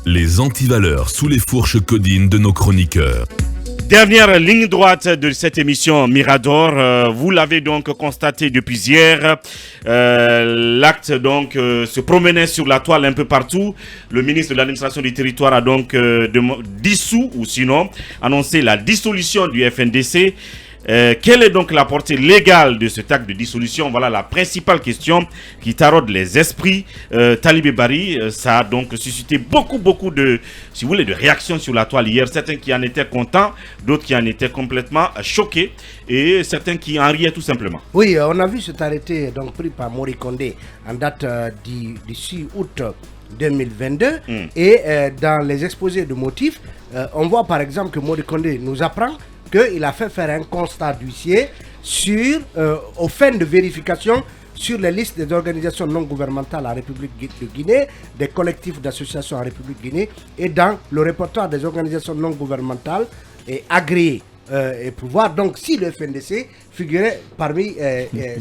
Les antivaleurs sous les fourches codines de nos chroniqueurs. Dernière ligne droite de cette émission Mirador, vous l'avez donc constaté depuis hier, l'acte donc se promenait sur la toile un peu partout. Le ministre de l'administration du territoire a donc dissous ou sinon annoncé la dissolution du FNDC. Quelle est donc la portée légale de cet acte de dissolution? Voilà la principale question qui taraude les esprits. Talibé Bari, ça a donc suscité beaucoup de, si vous voulez, de réactions sur la toile hier. Certains qui en étaient contents, d'autres qui en étaient complètement choqués et certains qui en riaient tout simplement. Oui, on a vu cet arrêté donc pris par Mori Kondé en date du 6 août 2022 et dans les exposés de motifs, on voit par exemple que Mori Kondé nous apprend qu'il a fait faire un constat d'huissier sur, aux fins de vérification sur les listes des organisations non gouvernementales en République de Guinée, des collectifs d'associations en République de Guinée et dans le répertoire des organisations non gouvernementales et agréées. Et pour voir donc si le FNDC figurait parmi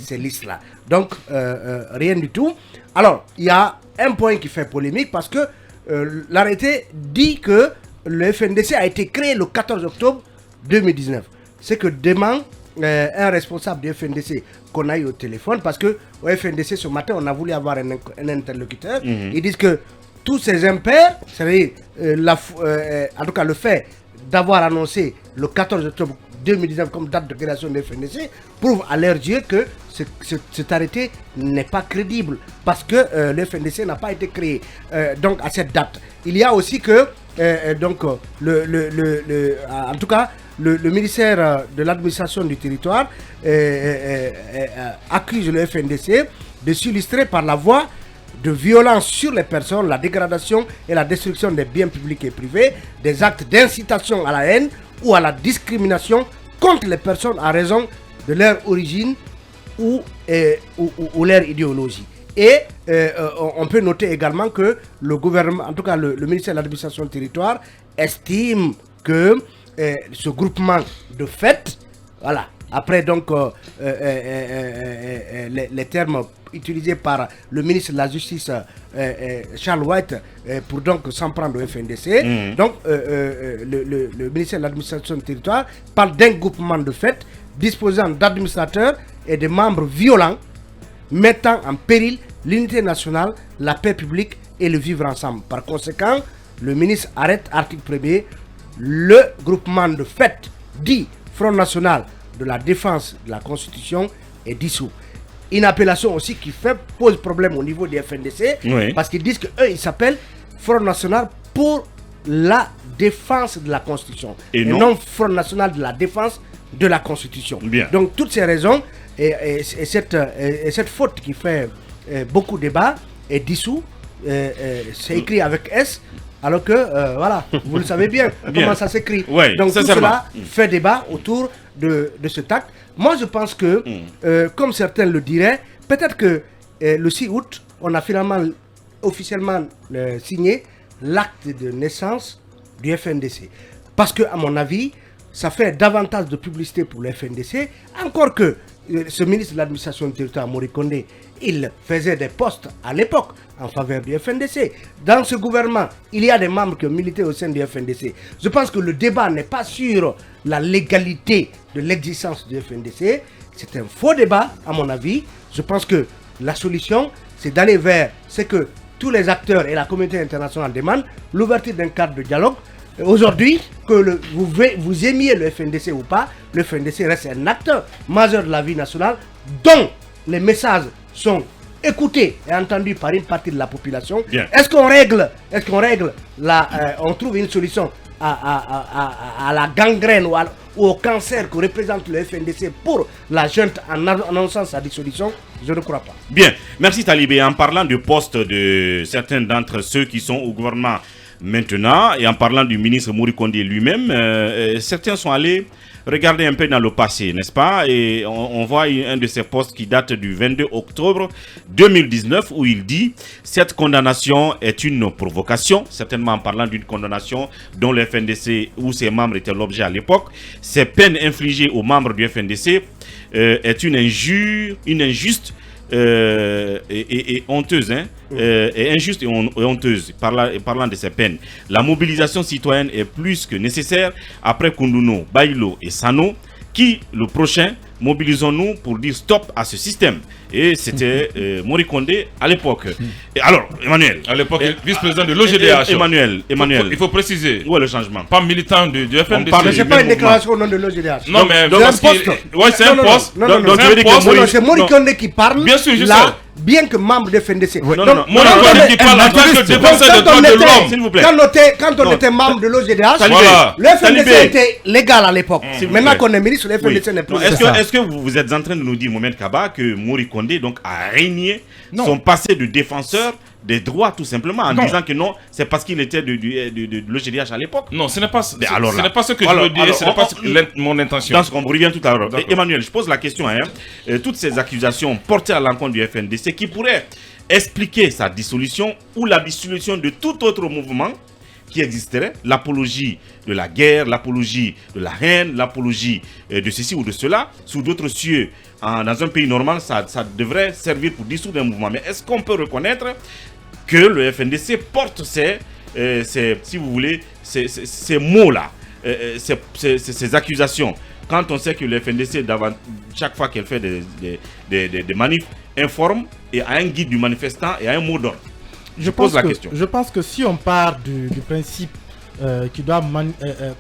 ces listes-là. Donc, rien du tout. Alors, il y a un point qui fait polémique parce que l'arrêté dit que le FNDC a été créé le 14 octobre 2019. C'est que demain, un responsable du FNDC qu'on a eu au téléphone, parce que au FNDC ce matin, on a voulu avoir un interlocuteur. Ils disent que tous ces impairs, c'est-à-dire en tout cas le fait d'avoir annoncé le 14 octobre 2019 comme date de création du FNDC, prouve à leur dire que cet arrêté n'est pas crédible, parce que le FNDC n'a pas été créé donc à cette date. Il y a aussi que donc en tout cas le ministère de l'administration du territoire accuse le FNDC de s'illustrer par la voie de violence sur les personnes, la dégradation et la destruction des biens publics et privés, des actes d'incitation à la haine ou à la discrimination contre les personnes en raison de leur origine ou leur idéologie. Et on peut noter également que le gouvernement, en tout cas le ministère de l'administration du territoire, estime que ce groupement de fait, voilà, après donc les termes utilisés par le ministre de la Justice Charles White pour donc s'en prendre au FNDC, donc le ministère de l'administration du territoire parle d'un groupement de fait disposant d'administrateurs et de membres violents mettant en péril l'unité nationale, la paix publique et le vivre ensemble. Par conséquent, le ministre arrête article 1er, le groupement de fait dit Front National de la Défense de la Constitution est dissous. Une appellation aussi qui pose problème au niveau des FNDC, oui, parce qu'ils disent qu'eux, ils s'appellent Front National pour la Défense de la Constitution et non Front National de la Défense de la Constitution. Bien. Donc toutes ces raisons et cette faute qui fait beaucoup de débat est dissous, c'est écrit avec S, alors que voilà, vous le savez bien, comment ça s'écrit. Ouais, donc tout cela fait débat autour de cet acte. Moi je pense que, comme certains le diraient, peut-être que le 6 août, on a finalement officiellement signé l'acte de naissance du FNDC. Parce que, à mon avis, ça fait davantage de publicité pour le FNDC, encore que ce ministre de l'administration du territoire, Mori Kondé, il faisait des postes à l'époque en faveur du FNDC. Dans ce gouvernement, il y a des membres qui ont milité au sein du FNDC. Je pense que le débat n'est pas sur la légalité de l'existence du FNDC. C'est un faux débat, à mon avis. Je pense que la solution, c'est d'aller vers ce que tous les acteurs et la communauté internationale demandent, l'ouverture d'un cadre de dialogue. Aujourd'hui, que vous aimiez le FNDC ou pas, le FNDC reste un acteur majeur de la vie nationale dont les messages sont écoutés et entendus par une partie de la population. Est-ce qu'on règle, on trouve une solution à la gangrène ou au cancer que représente le FNDC pour la junte en annonçant sa dissolution? Je ne crois pas. Bien, merci Talibé. En parlant du poste de certains d'entre ceux qui sont au gouvernement maintenant, et en parlant du ministre Mori Kondé lui-même, certains sont allés regarder un peu dans le passé, n'est-ce pas? Et on voit un de ses posts qui date du 22 octobre 2019 où il dit « Cette condamnation est une provocation », certainement en parlant d'une condamnation dont le FNDC ou ses membres étaient l'objet à l'époque. « Ces peines infligées aux membres du FNDC est une injuste et honteuse, et injuste et honteuse, parlant de ces peines. La mobilisation citoyenne est plus que nécessaire après Koundouno, Baïlo et Sano. Qui, le prochain, mobilisons-nous pour dire stop à ce système? Et c'était Mori Kondé à l'époque. Et alors, Emmanuel. À l'époque, vice-président de l'OGDH. Emmanuel. Il faut préciser. Où est le changement? Pas militant du FNDC. Mais c'est pas une déclaration au nom de l'OGDH. Non, mais c'est un poste. Ouais, c'est un poste. Non, c'est Mori Kondé qui parle. Bien sûr, je sais. Bien que membre de FNDC. Mori Kondé qui parle en tant que défenseur des droits de l'homme, s'il vous plaît. Quand on était membre de l'OGDH, voilà. le FNDC était légal à l'époque. Maintenant qu'on est ministre, le FNDC n'est plus légal. Est-ce que vous êtes en train de nous dire, Mohamed Kaba, que Mori Kondé donc, a régné son passé de défenseur des droits, tout simplement, en disant que non, c'est parce qu'il était de l'OGDH à l'époque? Non, ce n'est pas ce que je alors, veux dire, ce n'est pas mon intention. Dans ce qu'on revient tout à l'heure. Emmanuel, je pose la question, toutes ces accusations portées à l'encontre du FNDC qui pourraient expliquer sa dissolution ou la dissolution de tout autre mouvement qui existerait, l'apologie de la guerre, l'apologie de la haine, l'apologie de ceci ou de cela, sous d'autres cieux, dans un pays normal, ça devrait servir pour dissoudre un mouvement. Mais est-ce qu'on peut reconnaître que le FNDC porte si vous voulez, ces mots-là, ces accusations, quand on sait que le FNDC, chaque fois qu'elle fait des manifs, informe et a un guide du manifestant et a un mot d'ordre? Je pose la question. Je pense que si on part du principe qui doit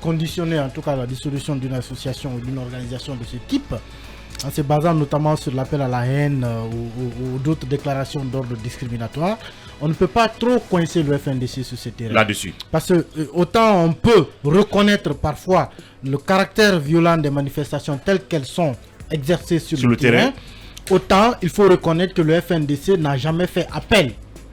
conditionner en tout cas la dissolution d'une association ou d'une organisation de ce type, en se basant notamment sur l'appel à la haine ou d'autres déclarations d'ordre discriminatoire, on ne peut pas trop coincer le FNDC sur ce terrain. Là-dessus. Parce que autant on peut reconnaître parfois le caractère violent des manifestations telles qu'elles sont exercées sur le terrain, autant il faut reconnaître que le FNDC n'a jamais fait appel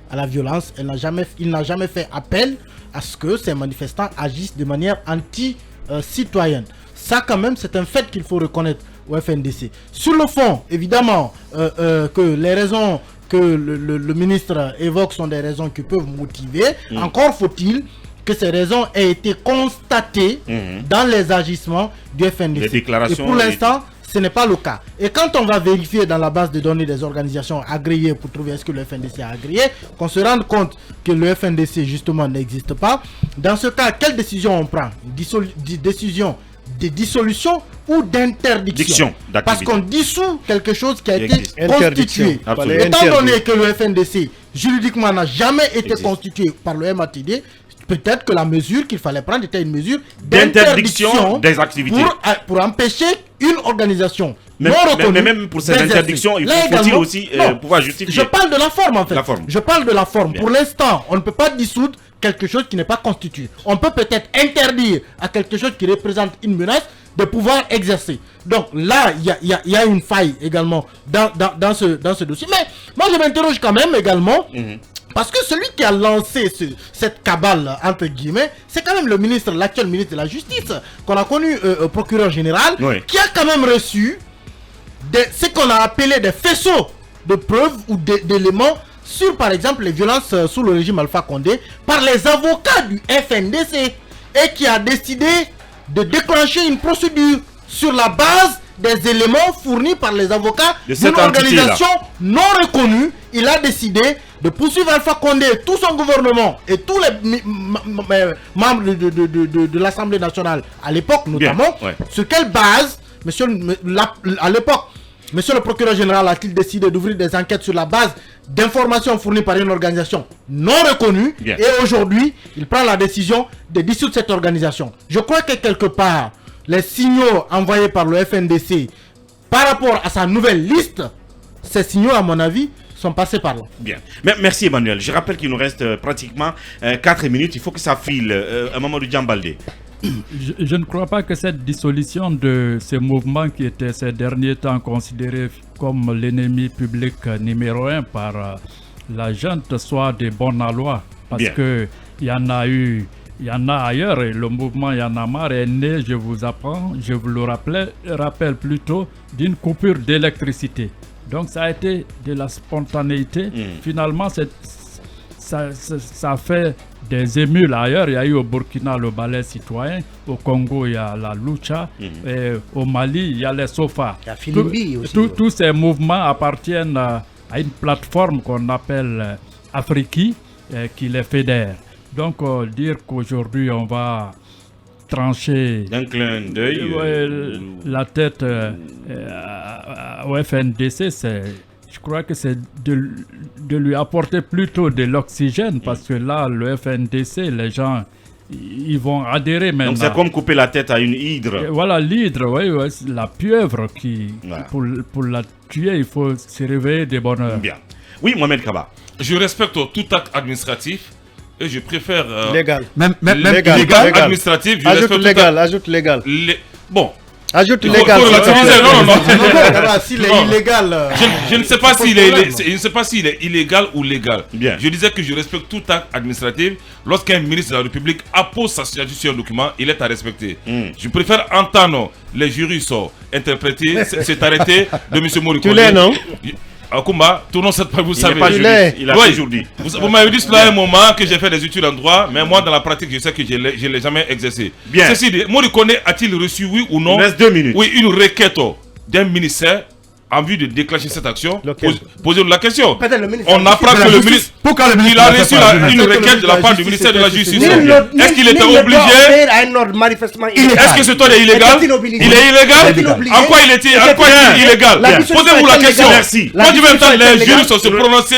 à la violence, il n'a jamais fait appel à ce que ces manifestants agissent de manière anti-citoyenne. Ça quand même, c'est un fait qu'il faut reconnaître au FNDC. Sur le fond, évidemment, que les raisons que le ministre évoque sont des raisons qui peuvent motiver. Encore faut-il que ces raisons aient été constatées dans les agissements du FNDC. Les déclarations. Et pour l'instant, ce n'est pas le cas. Et quand on va vérifier dans la base de données des organisations agréées pour trouver est-ce que le FNDC a agréé, qu'on se rende compte que le FNDC justement n'existe pas, dans ce cas, quelle décision on prend? Décision de dissolution ou d'interdiction? Parce qu'on dissout quelque chose qui a été constitué. Étant donné que le FNDC juridiquement n'a jamais été constitué par le MATD, peut-être que la mesure qu'il fallait prendre était une mesure d'interdiction des activités pour empêcher une organisation non reconnue. Mais même pour cette interdiction, faut-il aussi pouvoir justifier? Je parle de la forme en fait. Je parle de la forme. Bien. Pour l'instant, on ne peut pas dissoudre quelque chose qui n'est pas constitué. On peut peut-être interdire à quelque chose qui représente une menace de pouvoir exercer. Donc là, il y a une faille également dans ce dossier. Mais moi, je m'interroge quand même également. Parce que celui qui a lancé cette cabale, entre guillemets, c'est quand même le ministre, l'actuel ministre de la Justice, qu'on a connu procureur général, qui a quand même reçu ce qu'on a appelé des faisceaux de preuves ou d'éléments sur, par exemple, les violences sous le régime Alpha Condé par les avocats du FNDC et qui a décidé de déclencher une procédure sur la base des éléments fournis par les avocats d'une organisation non reconnue. Il a décidé de poursuivre Alpha Condé, tout son gouvernement et tous les membres de l'Assemblée nationale à l'époque notamment. Sur quelle base, à l'époque, monsieur le procureur général a-t-il décidé d'ouvrir des enquêtes sur la base d'informations fournies par une organisation non reconnue? Et aujourd'hui, il prend la décision de dissoudre cette organisation. Je crois que quelque part, les signaux envoyés par le FNDC par rapport à sa nouvelle liste, ces signaux, à mon avis, sont passés par là. Bien. Merci Emmanuel. Je rappelle qu'il nous reste pratiquement 4 minutes. Il faut que ça file. Un moment du Djambaldé. Je ne crois pas que cette dissolution de ce mouvement qui était ces derniers temps considéré comme l'ennemi public numéro 1 par la junte soit de bonne loi. Parce qu'il y en a eu. Il y en a ailleurs et le mouvement Y en a marre est né, je vous le rappelle plutôt, d'une coupure d'électricité. Donc ça a été de la spontanéité. Finalement, ça fait des émules ailleurs. Il y a eu au Burkina le ballet citoyen, au Congo il y a la lucha, et au Mali il y a les sofas. Il y a Filimbi aussi. Tous ces mouvements appartiennent à une plateforme qu'on appelle Afriki qui les fédère. Donc dire qu'aujourd'hui on va trancher d'un clin d'œil la tête au FNDC, je crois que c'est de lui apporter plutôt de l'oxygène, parce que là, le FNDC, les gens, ils vont adhérer maintenant. Donc c'est comme couper la tête à une hydre. Et voilà, l'hydre, oui, la pieuvre qui, pour la tuer, il faut se réveiller de bonne heure. Bien. Oui, Mohamed Kaba. Je respecte tout acte administratif et je préfère... légal. Même légal. Administratif, je ajoute légal, ajoute légal. Bon. Ajoute légal. Non. S'il est illégal. Je ne sais pas s'il est illégal ou légal. Bien. Je disais que je respecte tout acte administratif. Lorsqu'un ministre de la République appose sa signature sur un document, il est à respecter. Je préfère entendre les juristes interpréter cet arrêté de M. Morikonde. Tu l'es, non? Akoumba, tournons cette page, vous savez. Il n'est pas juriste, il a toujours dit. Vous m'avez dit cela à un moment que j'ai fait des études en droit, mais moi dans la pratique je sais que je ne l'ai jamais exercé. Bien. Ceci dit, Morikonde a-t-il reçu, oui ou non, il reste 2 minutes. Oui, une requête d'un ministère en vue de déclencher cette action? Posez-nous la question. On apprend que le ministre, il a reçu une requête de la part du ministère de la Justice. Est-ce qu'il était obligé? Est-ce que ce ordre est illégal? Il est illégal? En quoi il est illégal? Posez-vous la question. Moi je vais entendre les juristes se prononcer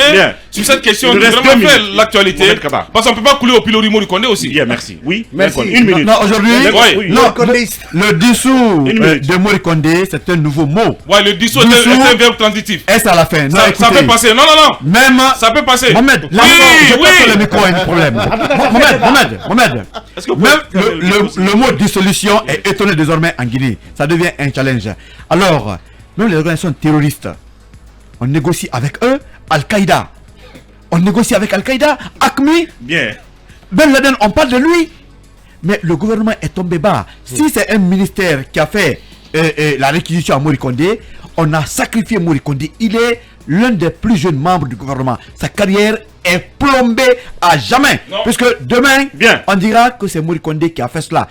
sur cette question qui vraiment fait l'actualité. Parce qu'on ne peut pas couler au pilori Morikonde aussi. Bien, merci. Oui, merci. Une minute. Non, aujourd'hui, le dissous de Morikonde, c'est un nouveau mot. Ouais, le dissous est un verbe transitif. Est-ce à la fin? Non, ça peut passer. Non. Même ça peut passer. Mohamed, je pense que le micro a un problème. Mohamed. Même le mot dissolution est étonné désormais en Guinée. Ça devient un challenge. Alors, même les organisations terroristes, on négocie avec eux. Al-Qaïda, on négocie avec Al-Qaïda. AQMI, bien. Ben Laden, on parle de lui. Mais le gouvernement est tombé bas. Si c'est un ministère qui a fait la réquisition à Morikonde, on a sacrifié Morikonde. Il est l'un des plus jeunes membres du gouvernement. Sa carrière est plombée à jamais. Non. Puisque demain, on dira que c'est Morikonde qui a fait cela.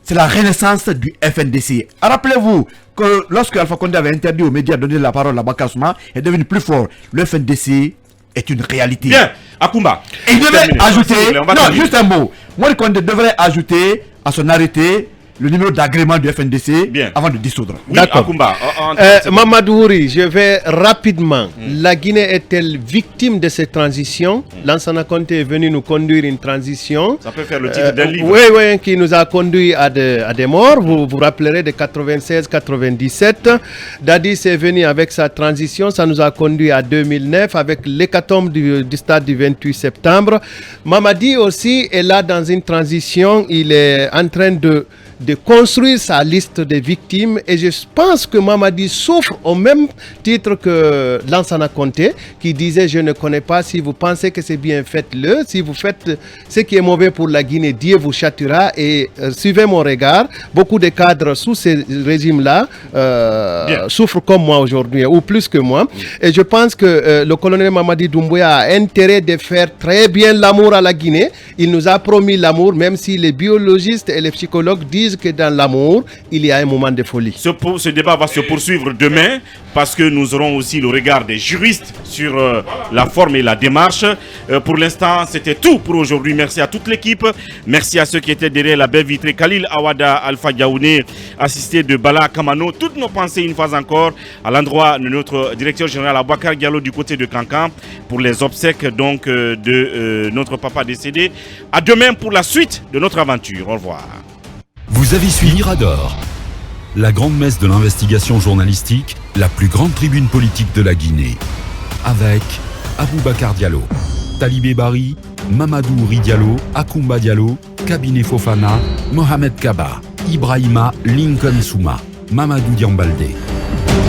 C'est la renaissance du FNDC. Rappelez-vous que lorsque Alpha Condé avait interdit aux médias de donner la parole à Bakar Souma, est devenu plus fort. Le FNDC est une réalité. Bien, Akoumba. Et il devait ajouter, non, juste un mot. Morikonde devrait ajouter à son arrêté le numéro d'agrément du FNDC avant de dissoudre. Oui, d'accord. Mamadou Ouri, je vais rapidement. La Guinée est-elle victime de cette transition? Lansana Conté est venu nous conduire une transition. Ça peut faire le titre d'un livre. Oui, qui nous a conduit à des morts. Vous vous rappellerez de 96-97. Dadis est venu avec sa transition. Ça nous a conduit à 2009 avec l'hécatombe du stade du 28 septembre. Mamadi aussi est là dans une transition. Il est en train de construire sa liste de victimes et je pense que Mamadi souffre au même titre que Lansana Conté qui disait je ne connais pas, si vous pensez que c'est bien, faites-le, si vous faites ce qui est mauvais pour la Guinée, Dieu vous châtiera. Et suivez mon regard, beaucoup de cadres sous ces régimes-là souffrent comme moi aujourd'hui ou plus que moi et je pense que le colonel Mamadi Doumbouya a intérêt de faire très bien l'amour à la Guinée. Il nous a promis l'amour, même si les biologistes et les psychologues disent que dans l'amour, il y a un moment de folie. Ce débat va se poursuivre demain parce que nous aurons aussi le regard des juristes sur la forme et la démarche. Pour l'instant, c'était tout pour aujourd'hui. Merci à toute l'équipe. Merci à ceux qui étaient derrière la baie vitrée. Khalil Awada, Alpha Diaouné, assisté de Bala Kamano. Toutes nos pensées une fois encore à l'endroit de notre directeur général Abouakar Diallo du côté de Kankan pour les obsèques donc de notre papa décédé. À demain pour la suite de notre aventure. Au revoir. Vous avez suivi Mirador, la grande messe de l'investigation journalistique, la plus grande tribune politique de la Guinée. Avec Aboubacar Diallo, Talibé Bari, Mamadou Ouri Diallo, Akoumba Diallo, Kabinet Fofana, Mohamed Kaba, Ibrahima Lincoln Souma, Mamadou Diambaldé.